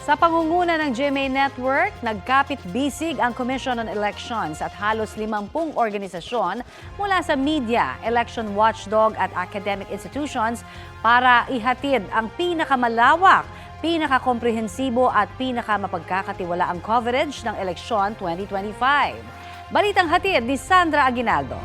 Sa pangunguna ng GMA Network, nagkapit-bisig ang Commission on Elections at halos 50 organisasyon mula sa media, election watchdog at academic institutions para ihatid ang pinakamalawak, pinakakomprehensibo at pinakamapagkakatiwalaang coverage ng eleksyon 2025. Balitang hatid ni Sandra Aguinaldo.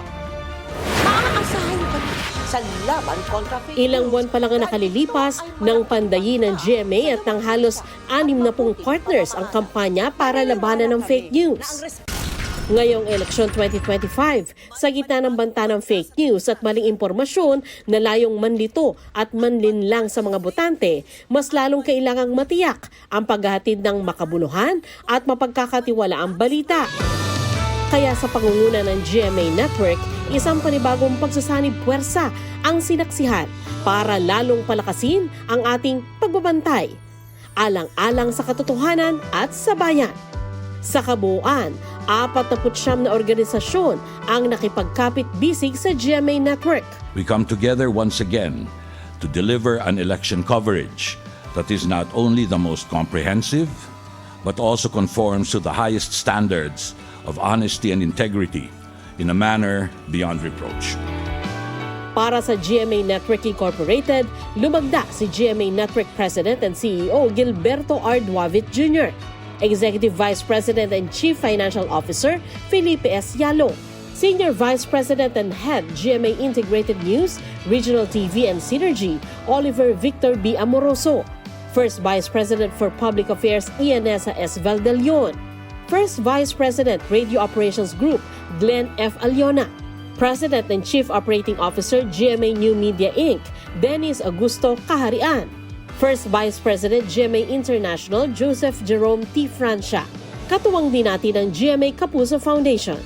Maaasahan pa sa laban kontra fake Ilang buwan pa lang ang nakalilipas ng pandayin ng GMA at ng halos 60 partners ang kampanya para labanan ng fake news. Ngayong eleksyon 2025, sa gitna ng banta ng fake news at maling impormasyon na layong manlito at manlinlang sa mga botante, mas lalong kailangang matiyak ang paghahatid ng makabuluhan at mapagkakatiwalaang balita. Kaya sa pangunguna ng GMA Network, isang panibagong pagsasanib puwersa ang sinaksihan para lalong palakasin ang ating pagbabantay, alang-alang sa katotohanan at sa bayan. Sa kabuuan, 49 na organisasyon ang nakipagkapit-bisig sa GMA Network. We come together once again to deliver an election coverage that is not only the most comprehensive, but also conforms to the highest standards of honesty and integrity in a manner beyond reproach. Para sa GMA Network Incorporated, lumagda si GMA Network President and CEO Gilberto R. Duavit Jr., Executive Vice President and Chief Financial Officer Felipe S. Yalo, Senior Vice President and Head GMA Integrated News, Regional TV and Synergy Oliver Victor B. Amoroso, First Vice President for Public Affairs Ianesa S. Valdelion, First Vice President Radio Operations Group Glenn F. Aliona, President and Chief Operating Officer GMA New Media Inc. Dennis Augusto Kaharian, First Vice President GMA International Joseph Jerome T. Francia. Katuwang din natin ang GMA Kapuso Foundation.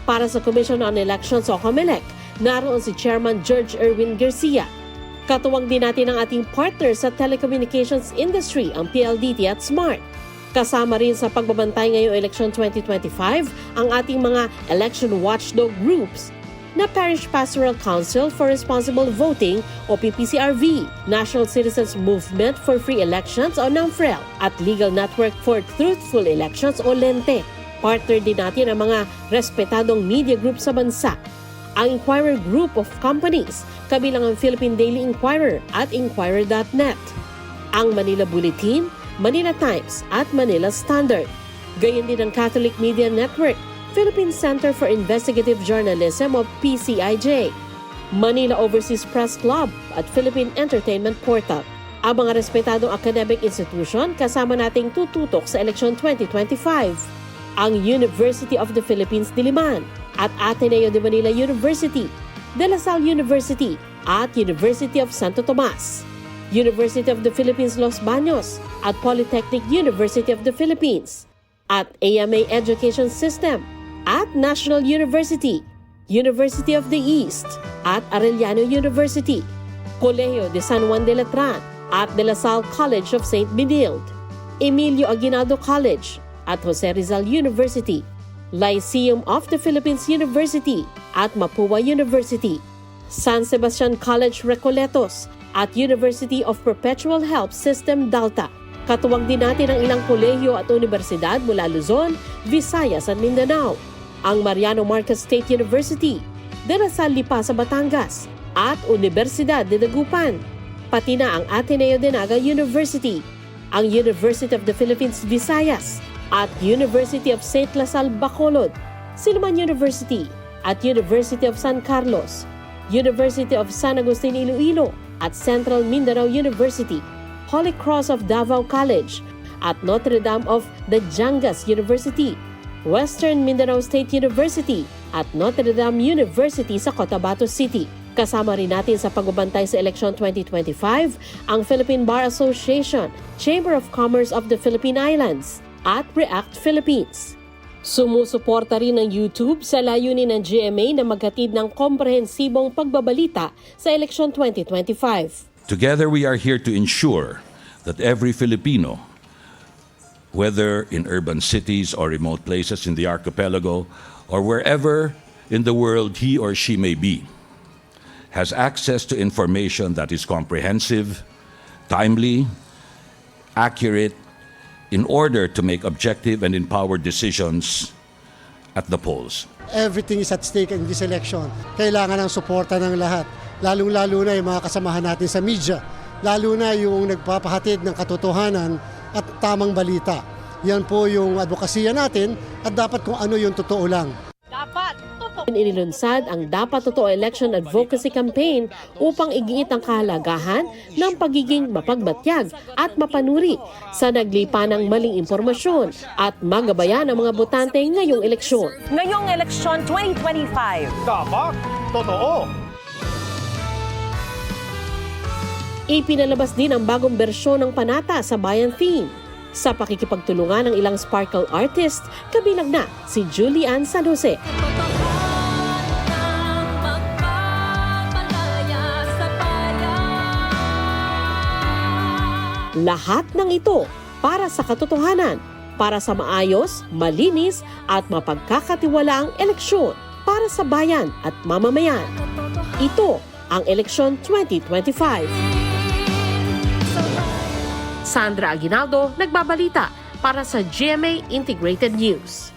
Para sa Commission on Elections o COMELEC, naroon si Chairman George Erwin Garcia. Katuwang din natin ang ating partners sa telecommunications industry, ang PLDT at SMART. Kasama rin sa pagbabantay ngayong election 2025 ang ating mga election watchdog groups na Parish Pastoral Council for Responsible Voting o PPCRV, National Citizens Movement for Free Elections o NAMFREL at Legal Network for Truthful Elections o LENTE. Partner din natin ang mga respetadong media group sa bansa, ang Inquirer Group of Companies, kabilang ang Philippine Daily Inquirer at Inquirer.net, ang Manila Bulletin, Manila Times at Manila Standard. Gayon din ang Catholic Media Network, Philippine Center for Investigative Journalism o PCIJ, Manila Overseas Press Club at Philippine Entertainment Portal. Ang mga respetadong academic institution kasama nating tututok sa election 2025. Ang University of the Philippines Diliman at Ateneo de Manila University, De La Salle University at University of Santo Tomas, University of the Philippines Los Baños at Polytechnic University of the Philippines, at AMA Education System, at National University, University of the East, at Arellano University, Colegio de San Juan de Letran, at De La Salle College of St. Benilde, Emilio Aguinaldo College, at Jose Rizal University, Lyceum of the Philippines University, at Mapua University, San Sebastian College Recoletos, at University of Perpetual Help System Dalta. Katuwang din natin ang ilang kolehiyo at universidad mula Luzon, Visayas at Mindanao, ang Mariano Marquez State University, De La Salle Lipa sa Batangas, at Universidad de Dagupan, pati na ang Ateneo de Naga University, ang University of the Philippines Visayas, at University of St. La Salle Bacolod, Silman University, at University of San Carlos, University of San Agustin Iloilo, at Central Mindanao University, Holy Cross of Davao College, at Notre Dame of the Jangas University, Western Mindanao State University, at Notre Dame University sa Cotabato City. Kasama rin natin sa pagbabantay sa election 2025 ang Philippine Bar Association, Chamber of Commerce of the Philippine Islands, at REACT Philippines. Sumusuporta rin ng YouTube sa layunin ng GMA na maghatid ng komprehensibong pagbabalita sa election 2025. Together we are here to ensure that every Filipino, whether in urban cities or remote places in the archipelago or wherever in the world he or she may be, has access to information that is comprehensive, timely, accurate, in order to make objective and empowered decisions at the polls. Everything is at stake in this election. Kailangan ng suporta ng lahat, lalong-lalo na yung mga kasamahan natin sa media, lalo na yung nagpapahatid ng katotohanan at tamang balita. Yan po yung advokasya natin at dapat kung ano yung totoo lang. Inilunsad ang Dapat Totoo Election Advocacy Campaign upang igiit ang kahalagahan ng pagiging mapagbatyag at mapanuri sa naglipa ng maling impormasyon at magabayan ang mga botante ngayong eleksyon. Ngayong eleksyon 2025. Dapat totoo. Ipinalabas din ang bagong bersyon ng Panata sa Bayan theme sa pakikipagtulungan ng ilang sparkle artists, kabilang na si Julian San Jose. Lahat ng ito para sa katotohanan, para sa maayos, malinis at mapagkakatiwalaang eleksyon para sa bayan at mamamayan. Ito ang eleksyon 2025. Sandra Aguinaldo, nagbabalita para sa GMA Integrated News.